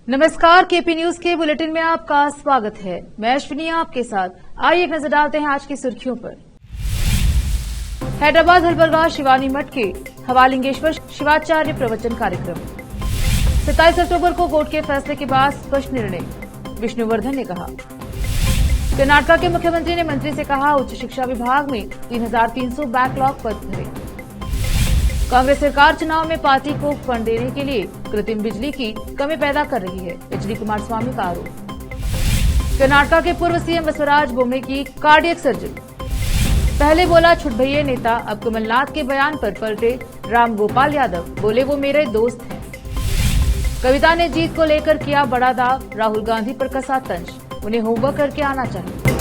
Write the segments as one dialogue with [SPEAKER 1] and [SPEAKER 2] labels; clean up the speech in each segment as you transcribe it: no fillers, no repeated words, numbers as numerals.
[SPEAKER 1] नमस्कार, KP news के bulletin में आपका स्वागत है। मैं अश्विनी आपके साथ। आइए एक नजर डालते हैं आज की सुर्खियों पर। हैदराबाद हलबरगा शिवानी मठ के हवालिंगेश्वर शिवाचार्य प्रवचन कार्यक्रम। 27 अक्टूबर को कोर्ट के फैसले के बाद स्पष्ट निर्णय, विष्णुवर्धन ने कहा। कर्नाटक के मुख्यमंत्री ने मंत्री से कहा, उच्च शिक्षा विभाग में 3300 बैकलॉग पद भरे। कांग्रेस सरकार चुनाव में पार्टी को फंड देने के लिए कृत्रिम बिजली की कमी पैदा कर रही है, एचडी कुमारस्वामी का आरोप। कर्नाटक के पूर्व सीएम बसवराज बोम्मे की कार्डियक सर्जरी। पहले बोला छुटभैये नेता, अब कमलनाथ के बयान पर पलटे राम गोपाल यादव, बोले वो मेरे दोस्त हैं। कविता ने जीत को लेकर किया बड़ा दाव, राहुल गांधी पर कसा तंज, उन्हें होमवर्क करके आना चाहिए।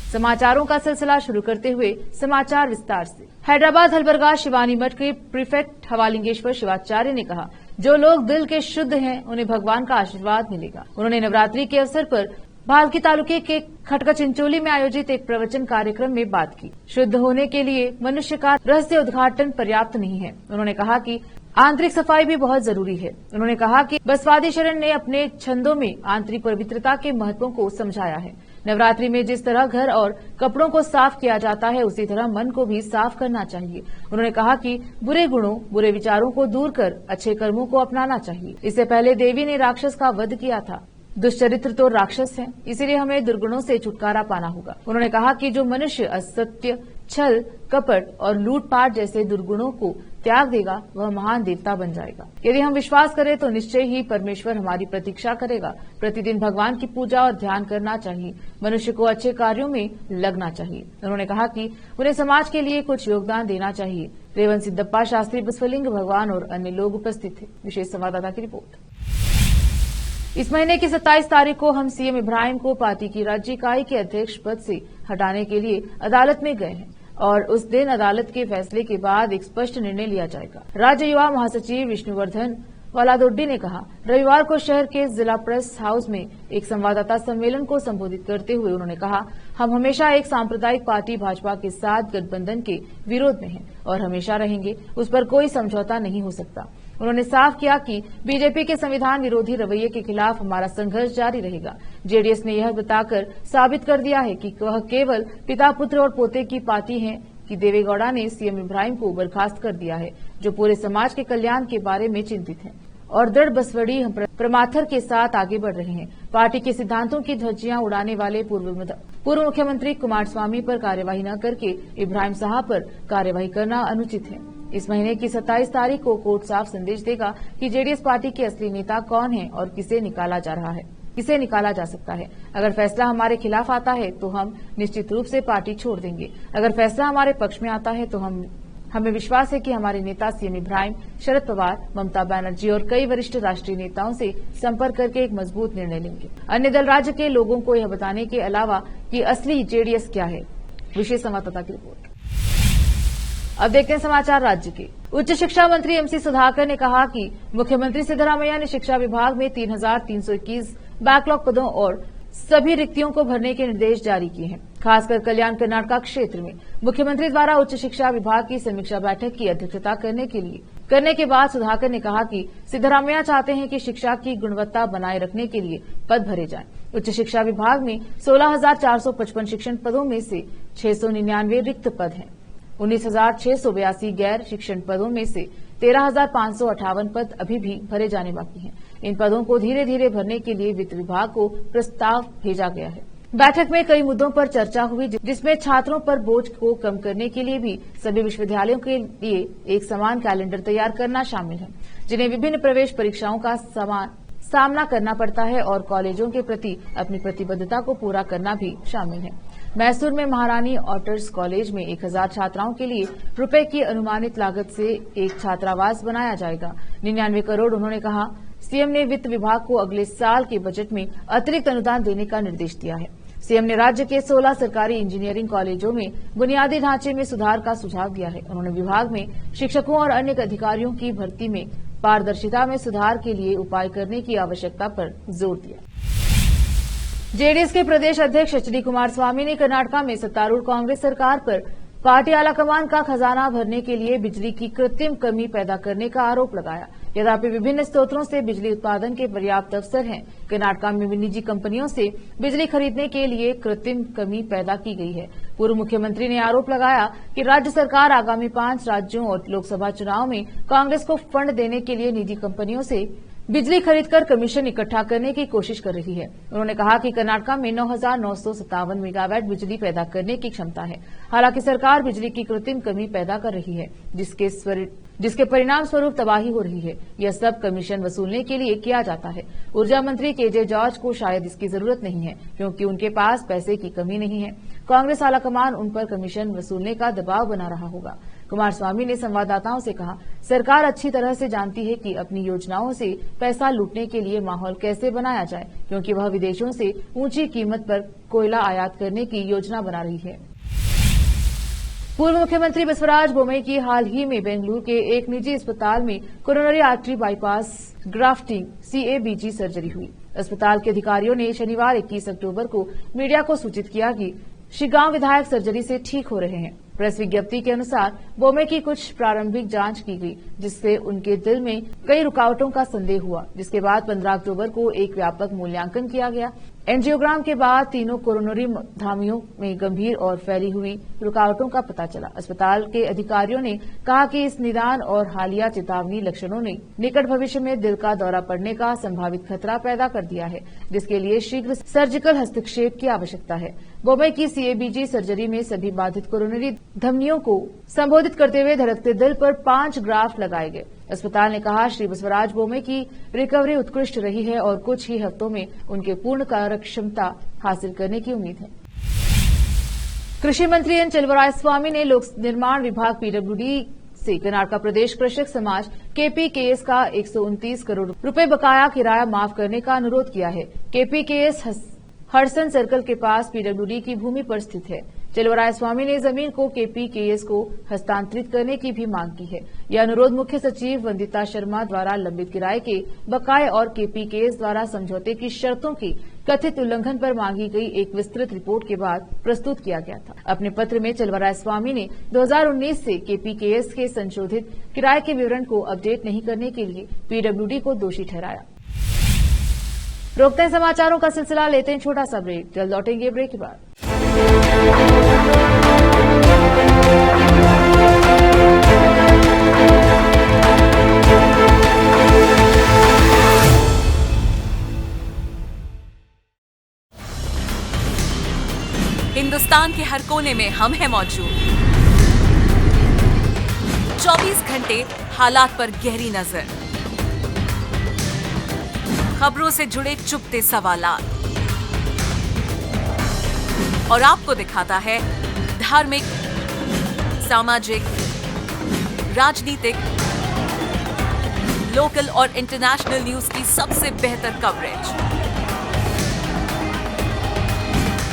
[SPEAKER 1] समाचारों का सिलसिला शुरू करते हुए समाचार विस्तार से। हैदराबाद हलबरगा शिवानी मठ के प्रीफेक्ट हवालिंगेश्वर शिवाचार्य ने कहा, जो लोग दिल के शुद्ध हैं उन्हें भगवान का आशीर्वाद मिलेगा। उन्होंने नवरात्रि के अवसर पर भालकी तालुके के खटका चिंचोली में आयोजित एक प्रवचन कार्यक्रम में बात की। शुद्ध होने के लिए मनुष्य का रहस्य उद्घाटन पर्याप्त नहीं है। उन्होंने कहा कि आंतरिक सफाई भी बहुत जरूरी है। उन्होंने कहा कि बसवादी शरण ने अपने छंदों में आंतरिक पवित्रता के महत्व को समझाया है। नवरात्रि में जिस तरह घर और कपड़ों को साफ किया जाता है, उसी तरह मन को भी साफ करना चाहिए। उन्होंने कहा कि बुरे गुणों, बुरे विचारों को दूर कर अच्छे कर्मों को अपनाना चाहिए। इससे पहले देवी ने राक्षस का वध किया था। दुष्चरित्र तो राक्षस हैं, इसीलिए हमें दुर्गुणों से छुटकारा पाना होगा। उन्होंने कहा कि जो मनुष्य असत्य, छल, कपट और लूटपाट जैसे दुर्गुणों को त्याग देगा, वह महान देवता बन जाएगा। यदि हम विश्वास करें तो निश्चय ही परमेश्वर हमारी प्रतीक्षा करेगा। प्रतिदिन भगवान की पूजा और ध्यान करना चाहिए। मनुष्य को अच्छे कार्यों में लगना चाहिए। उन्होंने कहा कि उन्हें समाज के लिए कुछ योगदान देना चाहिए। रेवंत सिद्धप्पा शास्त्री, बसवलिंग भगवान और अन्य लोग उपस्थित थे। विशेष संवाददाता की रिपोर्ट। इस महीने की 27 तारीख को हम सीएम इब्राहिम को पार्टी की राज्य इकाई के अध्यक्ष पद से हटाने के लिए अदालत में गए हैं और उस दिन अदालत के फैसले के बाद एक स्पष्ट निर्णय लिया जाएगा। राज्य युवा महासचिव विष्णुवर्धन वालादोड्डी ने कहा, रविवार को शहर के जिला प्रेस हाउस में एक संवाददाता सम्मेलन को संबोधित करते हुए उन्होंने कहा, हम हमेशा एक सांप्रदायिक पार्टी भाजपा के साथ गठबंधन के विरोध में हैं और हमेशा रहेंगे। उस पर कोई समझौता नहीं हो सकता। उन्होंने साफ किया कि बीजेपी के संविधान विरोधी रवैये के खिलाफ हमारा संघर्ष जारी रहेगा। जेडीएस ने यह बताकर साबित कर दिया है कि वह केवल पिता, पुत्र और पोते की पार्टी है कि देवेगौड़ा ने सीएम इब्राहिम को बर्खास्त कर दिया है, जो पूरे समाज के कल्याण के बारे में चिंतित हैं और दृढ़ बसवड़ी प्रमाथर के साथ आगे बढ़ रहे हैं। पार्टी के सिद्धांतों की ध्वजियां उड़ाने वाले पूर्व मुख्यमंत्री कुमारस्वामी पर कार्यवाही न करके इब्राहिम साहब पर कार्यवाही करना अनुचित है। इस महीने की 27 तारीख को कोर्ट साफ संदेश देगा कि जेडीएस पार्टी के असली नेता कौन है और किसे निकाला जा सकता है। अगर फैसला हमारे खिलाफ आता है तो हम निश्चित रूप से पार्टी छोड़ देंगे। अगर फैसला हमारे पक्ष में आता है तो हमें विश्वास है कि हमारे नेता सीएम इब्राहिम, शरद पवार, ममता बनर्जी और कई वरिष्ठ राष्ट्रीय नेताओं से संपर्क करके एक मजबूत निर्णय लेंगे। अन्य दल राज्य के लोगों को यह बताने के अलावा कि असली जेडीएस क्या है। विशेष संवाददाता की रिपोर्ट। अब देखते हैं समाचार राज्य के। उच्च शिक्षा मंत्री एमसी सुधाकर ने कहा कि मुख्यमंत्री सिद्धरामैया ने शिक्षा विभाग में 3321 बैकलॉग पदों और सभी रिक्तियों को भरने के निर्देश जारी किए हैं। खासकर कल्याण कर्नाटक क्षेत्र में मुख्यमंत्री द्वारा उच्च शिक्षा विभाग की समीक्षा बैठक की अध्यक्षता करने के बाद सुधाकर ने कहा कि सिद्धरामैया चाहते हैं कि शिक्षा की गुणवत्ता बनाए रखने के लिए पद भरे जाएं। उच्च शिक्षा विभाग में 16,455 शिक्षण पदों में से 699 रिक्त पद हैं। 19,682 गैर शिक्षण पदों में से 13,558 पद अभी भी भरे जाने बाकी हैं। इन पदों को धीरे धीरे भरने के लिए वित्त विभाग को प्रस्ताव भेजा गया है। बैठक में कई मुद्दों पर चर्चा हुई, जिसमें छात्रों पर बोझ को कम करने के लिए भी सभी विश्वविद्यालयों के लिए एक समान कैलेंडर तैयार करना शामिल है, जिन्हें विभिन्न प्रवेश परीक्षाओं का सामना करना पड़ता है और कॉलेजों के प्रति अपनी प्रतिबद्धता को पूरा करना भी शामिल है। मैसूर में महारानी ऑटर्स कॉलेज में 1000 छात्राओं के लिए रुपए की अनुमानित लागत से एक छात्रावास बनाया जाएगा। 99 करोड़ उन्होंने कहा। सीएम ने वित्त विभाग को अगले साल के बजट में अतिरिक्त अनुदान देने का निर्देश दिया है। सीएम ने राज्य के 16 सरकारी इंजीनियरिंग कॉलेजों में बुनियादी ढांचे में सुधार का सुझाव दिया है। उन्होंने विभाग में शिक्षकों और अन्य अधिकारियों की भर्ती में पारदर्शिता में सुधार के लिए उपाय करने की आवश्यकता पर जोर दिया। जेडीएस के प्रदेश अध्यक्ष एचडी कुमारस्वामी ने कर्नाटक में सत्तारूढ़ कांग्रेस सरकार पर पार्टी आलाकमान का खजाना भरने के लिए बिजली की कृत्रिम कमी पैदा करने का आरोप लगाया। यद्यपि विभिन्न स्रोतों से बिजली उत्पादन के पर्याप्त अवसर हैं, कर्नाटक में निजी कंपनियों से बिजली खरीदने के लिए कृत्रिम कमी पैदा की गई है। पूर्व मुख्यमंत्री ने आरोप लगाया कि राज्य सरकार आगामी 5 राज्यों और लोकसभा चुनाव में कांग्रेस को फंड देने के लिए निजी कंपनियों से बिजली खरीदकर कमीशन इकट्ठा करने की कोशिश कर रही है। उन्होंने कहा कि कर्नाटक में 9,957 मेगावाट बिजली पैदा करने की क्षमता है। हालांकि सरकार बिजली की कृत्रिम कमी पैदा कर रही है, जिसके परिणाम स्वरूप तबाही हो रही है। यह सब कमीशन वसूलने के लिए किया जाता है। ऊर्जा मंत्री केजे जॉर्ज को शायद इसकी जरूरत नहीं है, क्योंकि उनके पास पैसे की कमी नहीं है। कांग्रेस आलाकमान उन पर कमीशन वसूलने का दबाव बना रहा होगा। कुमारस्वामी ने संवाददाताओं से कहा, सरकार अच्छी तरह से जानती है कि अपनी योजनाओं से पैसा लूटने के लिए माहौल कैसे बनाया जाए, क्योंकि वह विदेशों से ऊंची कीमत पर कोयला आयात करने की योजना बना रही है। पूर्व मुख्यमंत्री बसवराज बोम्मई की हाल ही में बेंगलुरु के एक निजी अस्पताल में coronary artery bypass grafting CABG surgery हुई। अस्पताल के अधिकारियों ने शनिवार 21 अक्टूबर को मीडिया को सूचित किया कि शिगांव विधायक सर्जरी से ठीक हो रहे हैं। प्रेस विज्ञप्ति के अनुसार बोम्मई की कुछ प्रारंभिक जांच की गई, जिससे उनके दिल में कई रुकावटों का संदेह हुआ, जिसके बाद 15 अक्टूबर को एक व्यापक मूल्यांकन किया गया। एंजियोग्राम के बाद तीनों कोरोनरी धामियों में गंभीर और फैली हुई रुकावटों का पता चला। अस्पताल के अधिकारियों ने कहा कि इस निदान और हालिया चेतावनी लक्षणों ने निकट भविष्य में दिल का दौरा पड़ने का संभावित खतरा पैदा कर दिया है, जिसके लिए शीघ्र सर्जिकल हस्तक्षेप की आवश्यकता है। बोम्मई की CABG सर्जरी में सभी बाधित कोरोनरी धमनियों को संबोधित करते हुए धड़कते दिल पर 5 ग्राफ्ट लगाए गए। अस्पताल ने कहा, श्री बसवराज बोम्मई की रिकवरी उत्कृष्ट रही है और कुछ ही हफ्तों में उनके पूर्ण कार्य क्षमता हासिल करने की उम्मीद है। कृषि मंत्री एन चलवरायस्वामी ने लोक निर्माण विभाग PWD से कर्नाटक प्रदेश कृषक समाज KPKS का 129 करोड़ रुपए बकाया किराया माफ करने का अनुरोध किया है। KPKS हडसन सर्कल के पास PWD की भूमि पर स्थित है। चलवरायस्वामी ने जमीन को KPKS को हस्तांतरित करने की भी मांग की है। यह अनुरोध मुख्य सचिव वंदिता शर्मा द्वारा लंबित किराए के बकाये और KPKS द्वारा समझौते की शर्तों की कथित उल्लंघन पर मांगी गई एक विस्तृत रिपोर्ट के बाद प्रस्तुत किया गया था। अपने पत्र में चलवरायस्वामी ने 2019 से KPKS के संशोधित किराए के विवरण को अपडेट नहीं करने के लिए PWD को दोषी ठहराया। रोकते हैं समाचारों का सिलसिला, लेते हैं छोटा सा ब्रेक, जल्द लौटेंगे ब्रेक के बाद।
[SPEAKER 2] हिंदुस्तान के हर कोने में हम हैं मौजूद। 24 घंटे हालात पर गहरी नजर, खबरों से जुड़े चुपते सवालात, और आपको दिखाता है धार्मिक, सामाजिक, राजनीतिक, लोकल और इंटरनेशनल न्यूज की सबसे बेहतर कवरेज,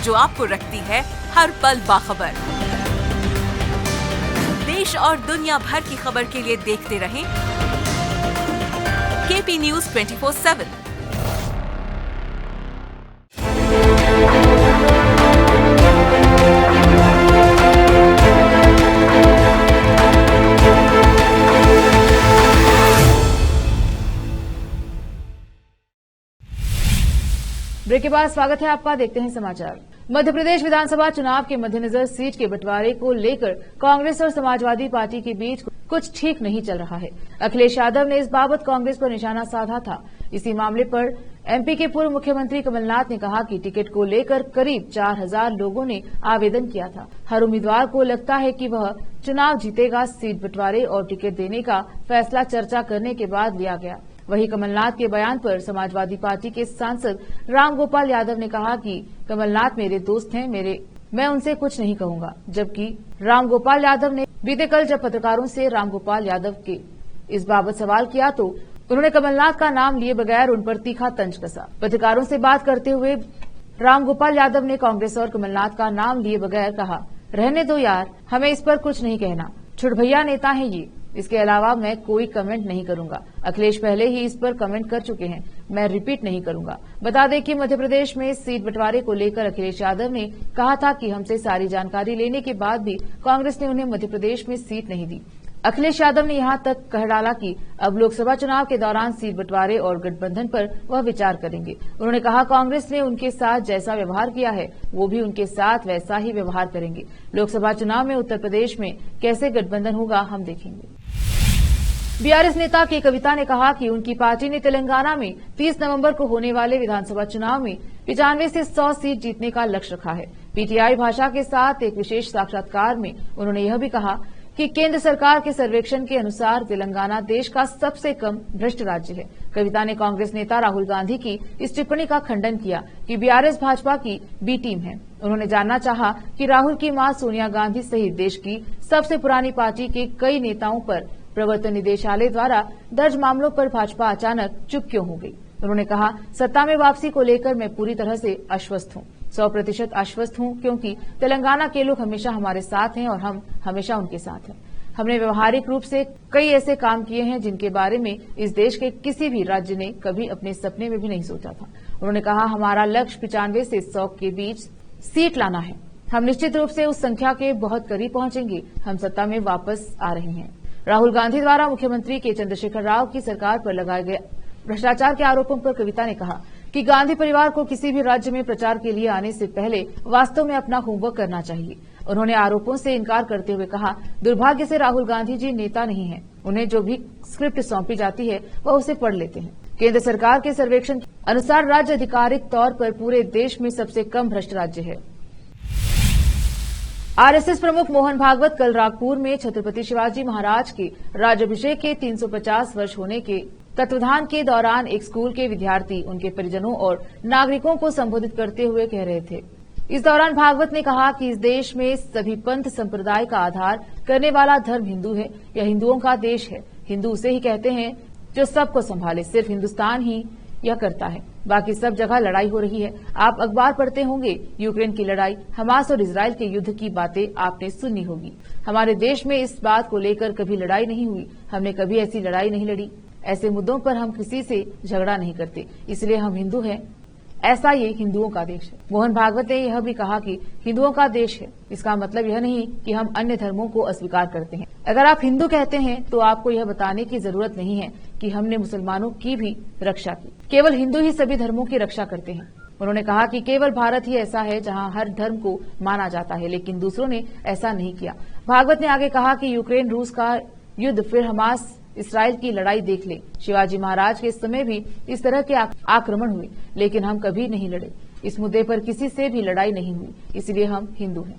[SPEAKER 2] जो आपको रखती है हर पल बाखबर। देश और दुनिया भर की खबर के लिए देखते रहें KP News 24/7।
[SPEAKER 1] ब्रेक के बाद स्वागत है आपका, देखते हैं समाचार। मध्य प्रदेश विधानसभा चुनाव के मद्देनजर सीट के बंटवारे को लेकर कांग्रेस और समाजवादी पार्टी के बीच कुछ ठीक नहीं चल रहा है। अखिलेश यादव ने इस बाबत कांग्रेस पर निशाना साधा था। इसी मामले पर MP के पूर्व मुख्यमंत्री कमलनाथ ने कहा कि टिकट को लेकर करीब 4000 लोगों ने आवेदन किया था। हर उम्मीदवार को लगता है कि वह चुनाव जीतेगा। सीट बंटवारे और टिकट देने का फैसला चर्चा करने के बाद लिया गया। वहीं कमलनाथ के बयान पर समाजवादी पार्टी के सांसद रामगोपाल यादव ने कहा कि कमलनाथ मेरे दोस्त हैं, मैं उनसे कुछ नहीं कहूंगा। जबकि रामगोपाल यादव ने बीते कल जब पत्रकारों से रामगोपाल यादव के इस बाबत सवाल किया तो उन्होंने कमलनाथ का नाम लिए बगैर उन पर तीखा तंज कसा। पत्रकारों से बात करते हुए रामगोपाल यादव ने कांग्रेस और कमलनाथ का नाम लिए बगैर कहा, रहने दो यार, हमें इस पर कुछ नहीं कहना, छुटभैया नेता हैं ये, इसके अलावा मैं कोई कमेंट नहीं करूंगा। अखिलेश पहले ही इस पर कमेंट कर चुके हैं, मैं रिपीट नहीं करूंगा। बता दें कि मध्य प्रदेश में सीट बंटवारे को लेकर अखिलेश यादव ने कहा था कि हमसे सारी जानकारी लेने के बाद भी कांग्रेस ने उन्हें मध्य प्रदेश में सीट नहीं दी। अखिलेश यादव ने यहां तक कह डाला कि अब लोकसभा चुनाव के दौरान सीट बंटवारे और गठबंधन पर वह विचार करेंगे। उन्होंने कहा कांग्रेस ने उनके साथ जैसा व्यवहार किया है वो भी उनके साथ वैसा ही व्यवहार करेंगे। लोकसभा चुनाव में उत्तर प्रदेश में कैसे गठबंधन होगा हम देखेंगे। बीआरएस नेता के कविता ने कहा कि उनकी पार्टी ने तेलंगाना में 30 नवंबर को होने वाले विधानसभा चुनाव में 95 से 100 सीट जीतने का लक्ष्य रखा है। पीटीआई भाषा के साथ एक विशेष साक्षात्कार में उन्होंने यह भी कहा कि केंद्र सरकार के सर्वेक्षण के अनुसार तेलंगाना देश का सबसे कम भ्रष्ट राज्य है। कविता ने कांग्रेस नेता राहुल गांधी की इस टिप्पणी का खंडन किया कि बीआरएस भाजपा की बी टीम है। उन्होंने जानना चाहा कि राहुल की मां सोनिया गांधी सहित देश की सबसे पुरानी पार्टी के कई नेताओं पर प्रवर्तन निदेशालय द्वारा दर्ज मामलों पर भाजपा अचानक चुप क्यों हो गई। उन्होंने कहा सत्ता में वापसी को लेकर मैं पूरी तरह से आश्वस्त हूं, 100% आश्वस्त हूं, क्योंकि तेलंगाना के लोग हमेशा हमारे साथ हैं और हम हमेशा उनके साथ हैं। हमने व्यवहारिक रूप से कई ऐसे काम किए हैं जिनके बारे में इस देश के किसी भी राज्य ने कभी अपने सपने में भी नहीं सोचा था। उन्होंने कहा हमारा लक्ष्य 95 से 100 के बीच सीट लाना है। हम निश्चित रूप से उस संख्या के बहुत करीब पहुंचेंगे। हम सत्ता में वापस आ रहे हैं। राहुल गांधी द्वारा मुख्यमंत्री के चंद्रशेखर राव की सरकार पर लगाए गए भ्रष्टाचार के आरोपों पर कविता ने कहा कि गांधी परिवार को किसी भी राज्य में प्रचार के लिए आने से पहले वास्तव में अपना होमवर्क करना चाहिए। उन्होंने आरोपों से इनकार करते हुए कहा दुर्भाग्य से राहुल गांधी जी नेता नहीं हैं। उन्हें जो भी स्क्रिप्ट सौंपी जाती है वह उसे पढ़ लेते हैं। केंद्र सरकार के सर्वेक्षण के अनुसार राज्य आधिकारिक तौर पर पूरे देश में सबसे कम भ्रष्ट राज्य है। आरएसएस प्रमुख मोहन भागवत कल रागपुर में छत्रपति शिवाजी महाराज के राज्याभिषेक के 350 वर्ष होने के तत्वधान के दौरान एक स्कूल के विद्यार्थी, उनके परिजनों और नागरिकों को संबोधित करते हुए कह रहे थे। इस दौरान भागवत ने कहा कि इस देश में सभी पंथ संप्रदाय का आधार करने वाला धर्म हिंदू है। यह हिंदुओं का देश है। हिंदू उसे ही कहते हैं जो सबको संभाले। सिर्फ हिंदुस्तान ही यह करता है, बाकी सब जगह लड़ाई हो रही है। आप अखबार पढ़ते होंगे, यूक्रेन की लड़ाई, हमास और इजराइल के युद्ध की बातें आपने सुनी होगी। हमारे देश में इस बात को लेकर कभी लड़ाई नहीं हुई। हमने कभी ऐसी लड़ाई नहीं लड़ी। ऐसे मुद्दों पर हम किसी से झगड़ा नहीं करते, इसलिए हम हिंदू हैं। ऐसा ये हिंदुओं का देश है। मोहन भागवत ने यह भी कहा कि हिंदुओं का देश है, इसका मतलब यह नहीं कि हम अन्य धर्मों को अस्वीकार करते हैं। अगर आप हिंदू कहते हैं तो आपको यह बताने की जरूरत नहीं है कि हमने मुसलमानों की भी रक्षा की। केवल हिंदू ही सभी धर्मों की रक्षा करते हैं। उन्होंने कहा कि केवल भारत ही ऐसा है जहां हर धर्म को माना जाता है, लेकिन दूसरों ने ऐसा नहीं किया। भागवत ने आगे कहा कि यूक्रेन रूस का युद्ध, फिर हमास इसराइल की लड़ाई देख ले। शिवाजी महाराज के समय भी इस तरह के आक्रमण हुए, लेकिन हम कभी नहीं लड़े। इस मुद्दे पर किसी से भी लड़ाई नहीं हुई, इसलिए हम हिंदू हैं।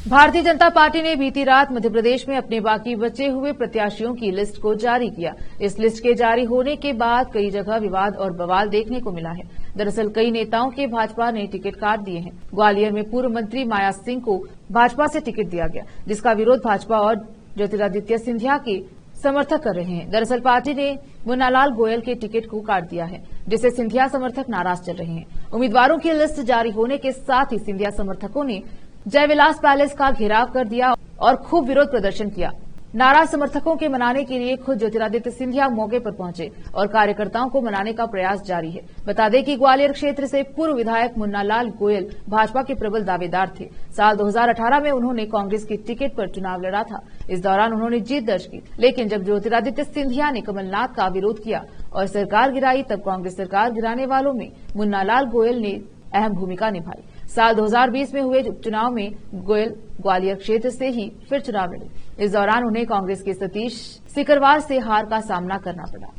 [SPEAKER 1] भारतीय जनता पार्टी ने बीती रात मध्य प्रदेश में अपने बाकी बचे हुए प्रत्याशियों की लिस्ट को जारी किया। इस लिस्ट के जारी होने के बाद कई जगह विवाद और बवाल देखने को मिला है। दरअसल कई नेताओं के भाजपा ने टिकट काट दिए हैं। ग्वालियर में पूर्व मंत्री माया सिंह को भाजपा से टिकट दिया गया, जिसका विरोध भाजपा और ज्योतिरादित्य सिंधिया के समर्थक कर रहे हैं। दरअसल पार्टी ने मुन्नालाल गोयल के टिकट को काट दिया है, जिससे सिंधिया समर्थक नाराज चल रहे हैं। उम्मीदवारों की लिस्ट जारी होने के साथ ही सिंधिया समर्थकों ने जयविलास पैलेस का घेराव कर दिया और खूब विरोध प्रदर्शन किया। नाराज समर्थकों के मनाने के लिए खुद ज्योतिरादित्य सिंधिया मौके पर पहुंचे और कार्यकर्ताओं को मनाने का प्रयास जारी है। बता दें कि ग्वालियर क्षेत्र से पूर्व विधायक मुन्नालाल गोयल भाजपा के प्रबल दावेदार थे। साल 2018 में उन्होंने कांग्रेस की टिकट पर चुनाव लड़ा था। इस दौरान उन्होंने जीत दर्ज की, लेकिन जब ज्योतिरादित्य सिंधिया ने कमलनाथ का विरोध किया और सरकार गिराई, तब कांग्रेस सरकार गिराने वालों में मुन्नालाल गोयल ने अहम भूमिका निभाई। साल 2020 में हुए उपचुनाव में गोयल ग्वालियर क्षेत्र से ही फिर चुनाव लड़े। इस दौरान उन्हें कांग्रेस के सतीश सिकरवार से हार का सामना करना पड़ा।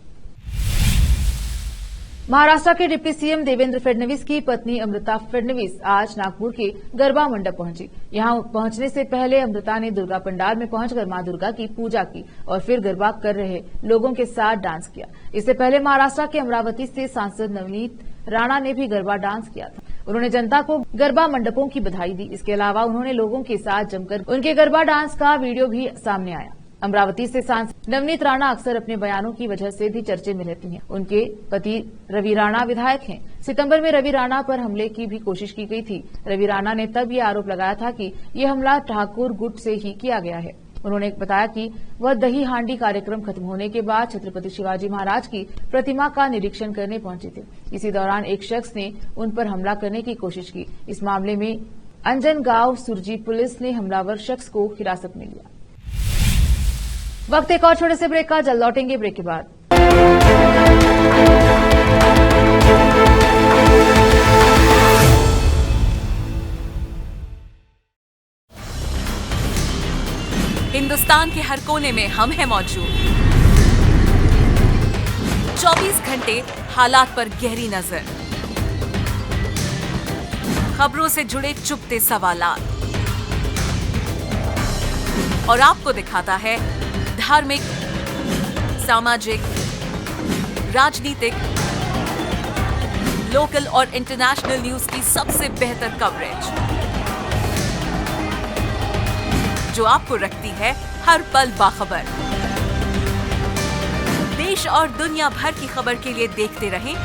[SPEAKER 1] महाराष्ट्र के डिप्टी सीएम देवेंद्र फडणवीस की पत्नी अमृता फडणवीस आज नागपुर के गरबा मंडप पहुंची। यहां पहुंचने से पहले अमृता ने दुर्गा पंडाल में पहुंचकर मां दुर्गा की पूजा की और फिर गरबा कर रहे लोगों के साथ डांस किया। इससे पहले महाराष्ट्र के अमरावती से सांसद नवनीत राणा ने भी गरबा डांस किया था। उन्होंने जनता को गरबा मंडपों की बधाई दी। इसके अलावा उन्होंने लोगों के साथ जमकर उनके गरबा डांस का वीडियो भी सामने आया। अमरावती से सांसद नवनीत राणा अक्सर अपने बयानों की वजह से भी चर्चे में रहती हैं। उनके पति रवि राणा विधायक हैं। सितंबर में रवि राणा पर हमले की भी कोशिश की गई थी। रवि राणा ने तब ये आरोप लगाया था कि ये हमला ठाकुर गुट से ही किया गया है। उन्होंने बताया कि वह दही हांडी कार्यक्रम खत्म होने के बाद छत्रपति शिवाजी महाराज की प्रतिमा का निरीक्षण करने पहुंचे थे। इसी दौरान एक शख्स ने उन पर हमला करने की कोशिश की। इस मामले में अंजनगांव सुरजी पुलिस ने हमलावर शख्स को हिरासत में लिया। वक्त एक और छोटे से ब्रेक का, जल्द लौटेंगे ब्रेक के बाद।
[SPEAKER 2] हिंदुस्तान के हर कोने में हम हैं मौजूद। 24 घंटे हालात पर गहरी नजर, खबरों से जुड़े चुपते सवालात, और आपको दिखाता है धार्मिक, सामाजिक, राजनीतिक, लोकल और इंटरनेशनल न्यूज की सबसे बेहतर कवरेज, जो आपको रखती है हर पल बाखबर। देश और दुनिया भर की खबर के लिए देखते रहें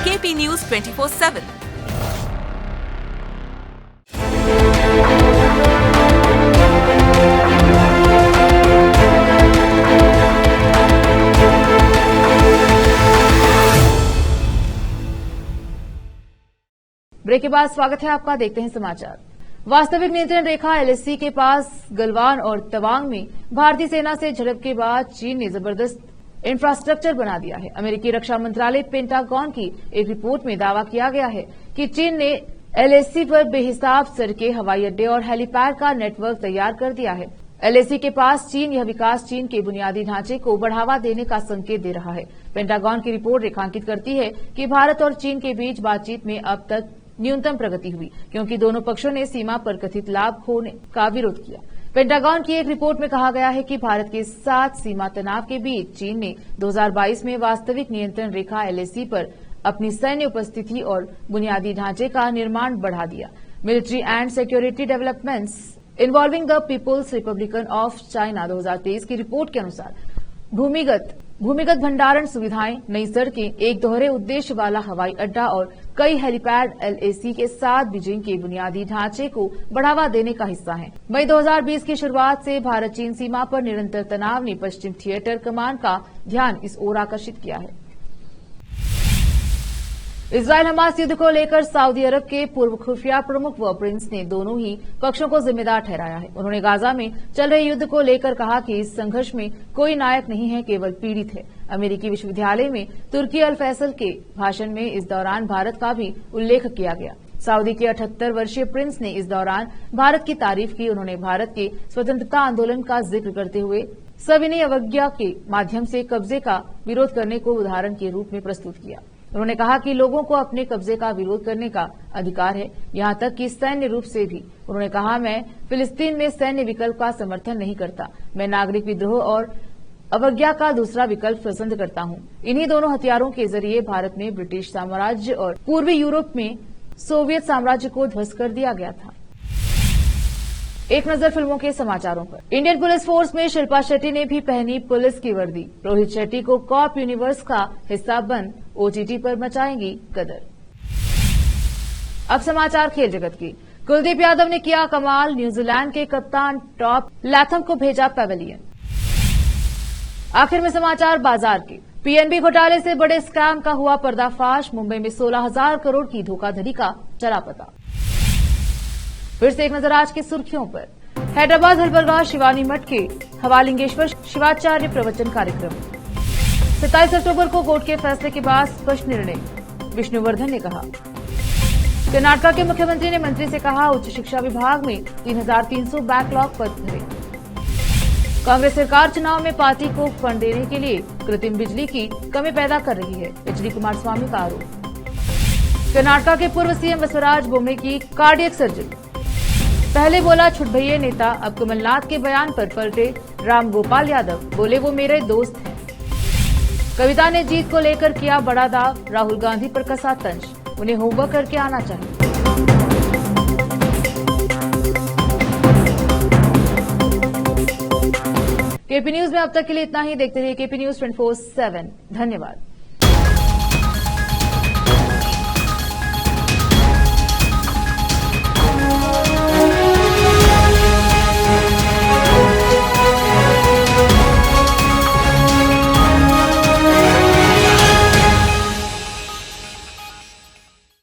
[SPEAKER 2] केपी न्यूज 24/7।
[SPEAKER 1] ब्रेक के बाद स्वागत है आपका। देखते हैं समाचार। वास्तविक नियंत्रण रेखा एलएसी के पास गलवान और तवांग में भारतीय सेना से झड़प के बाद चीन ने जबरदस्त इंफ्रास्ट्रक्चर बना दिया है। अमेरिकी रक्षा मंत्रालय पेंटागन की एक रिपोर्ट में दावा किया गया है कि चीन ने एलएसी पर बेहिसाब सड़कें, हवाई अड्डे और हेलीपैड का नेटवर्क तैयार कर दिया है। एलएसी के पास चीन यह विकास चीन के बुनियादी ढांचे को बढ़ावा देने का संकेत दे रहा है। पेंटागन की रिपोर्ट रेखांकित करती है कि भारत और चीन के बीच बातचीत में अब तक न्यूनतम प्रगति हुई, क्योंकि दोनों पक्षों ने सीमा पर कथित लाभ खोने का विरोध किया। पेंटागन की एक रिपोर्ट में कहा गया है कि भारत के साथ सीमा तनाव के बीच चीन ने 2022 में वास्तविक नियंत्रण रेखा एलएसी पर अपनी सैन्य उपस्थिति और बुनियादी ढांचे का निर्माण बढ़ा दिया। Military and security developments involving the people's republican of China 2023 की रिपोर्ट के अनुसार भूमिगत भंडारण सुविधाएं, नई सड़कें, एक दोहरे उद्देश्य वाला हवाई अड्डा और कई हेलीपैड एलएसी के साथ बीजिंग के बुनियादी ढांचे को बढ़ावा देने का हिस्सा हैं। मई 2020 की शुरुआत से भारत चीन सीमा पर निरंतर तनाव ने पश्चिम थिएटर कमान का ध्यान इस ओर आकर्षित किया है। इजरायल हमास युद्ध को लेकर सऊदी अरब के पूर्व खुफिया प्रमुख व प्रिंस ने दोनों ही पक्षों को जिम्मेदार ठहराया है। उन्होंने गाजा में चल रहे युद्ध को लेकर कहा कि इस संघर्ष में कोई नायक नहीं है, केवल पीड़ित है। अमेरिकी विश्वविद्यालय में तुर्की अल फैसल के भाषण में इस दौरान भारत का भी उल्लेख किया गया। सऊदी के 78 वर्षीय प्रिंस ने इस दौरान भारत की तारीफ की। उन्होंने भारत के स्वतंत्रता आंदोलन का जिक्र करते हुए सविनय अवज्ञा के माध्यम से कब्जे का विरोध करने को उदाहरण के रूप में प्रस्तुत किया। उन्होंने कहा कि लोगों को अपने कब्जे का विरोध करने का अधिकार है, यहां तक कि सैन्य रूप से भी। उन्होंने कहा, मैं फिलिस्तीन में सैन्य विकल्प का समर्थन नहीं करता, मैं नागरिक विद्रोह और अवज्ञा का दूसरा विकल्प पसंद करता हूं। इन्हीं दोनों हथियारों के जरिए भारत में ब्रिटिश साम्राज्य और पूर्वी यूरोप में सोवियत साम्राज्य को ध्वस्त कर दिया गया था। एक नजर फिल्मों के समाचारों पर। इंडियन पुलिस फोर्स में शिल्पा शेट्टी ने भी पहनी पुलिस की वर्दी। रोहित शेट्टी को कॉप यूनिवर्स का हिस्सा बन ओटीटी पर मचाएंगी कदर। अब समाचार खेल जगत की। कुलदीप यादव ने किया कमाल, न्यूजीलैंड के कप्तान टॉप लैथम को भेजा पैवेलियन। आखिर में समाचार बाजार के। पीएनबी घोटाले से बड़े स्कैम का हुआ पर्दाफाश। मुंबई में 16,000 करोड़ की धोखाधड़ी का चला पता। फिर से एक नजर आज की सुर्खियों पर। हैदराबाद हलबलगा शिवानी मठ के हवालिंगेश्वर शिवाचार्य प्रवचन कार्यक्रम। 27 अक्टूबर को कोर्ट के फैसले के बाद स्पष्ट निर्णय, विष्णुवर्धन ने कहा। कर्नाटक के मुख्यमंत्री ने मंत्री से कहा, उच्च शिक्षा विभाग में 3,300 बैकलॉग पद भरे। कांग्रेस सरकार चुनाव में पार्टी को फंड देने के लिए कृत्रिम बिजली की कमी पैदा कर रही है, एचडी कुमारस्वामी का आरोप। कर्नाटक के पूर्व सीएम बसवराज बोम्मे की कार्डियक सर्जरी। पहले बोला छुटभैये नेता, अब कमलनाथ के बयान पर पलटे राम गोपाल यादव, बोले वो मेरे दोस्त हैं। कविता ने जीत को लेकर किया बड़ा दाव, राहुल गांधी पर कसा तंज, उन्हें होमवर्क करके आना चाहिए। केपी न्यूज में अब तक के लिए इतना ही। देखते रहिए केपी न्यूज 24/7। धन्यवाद।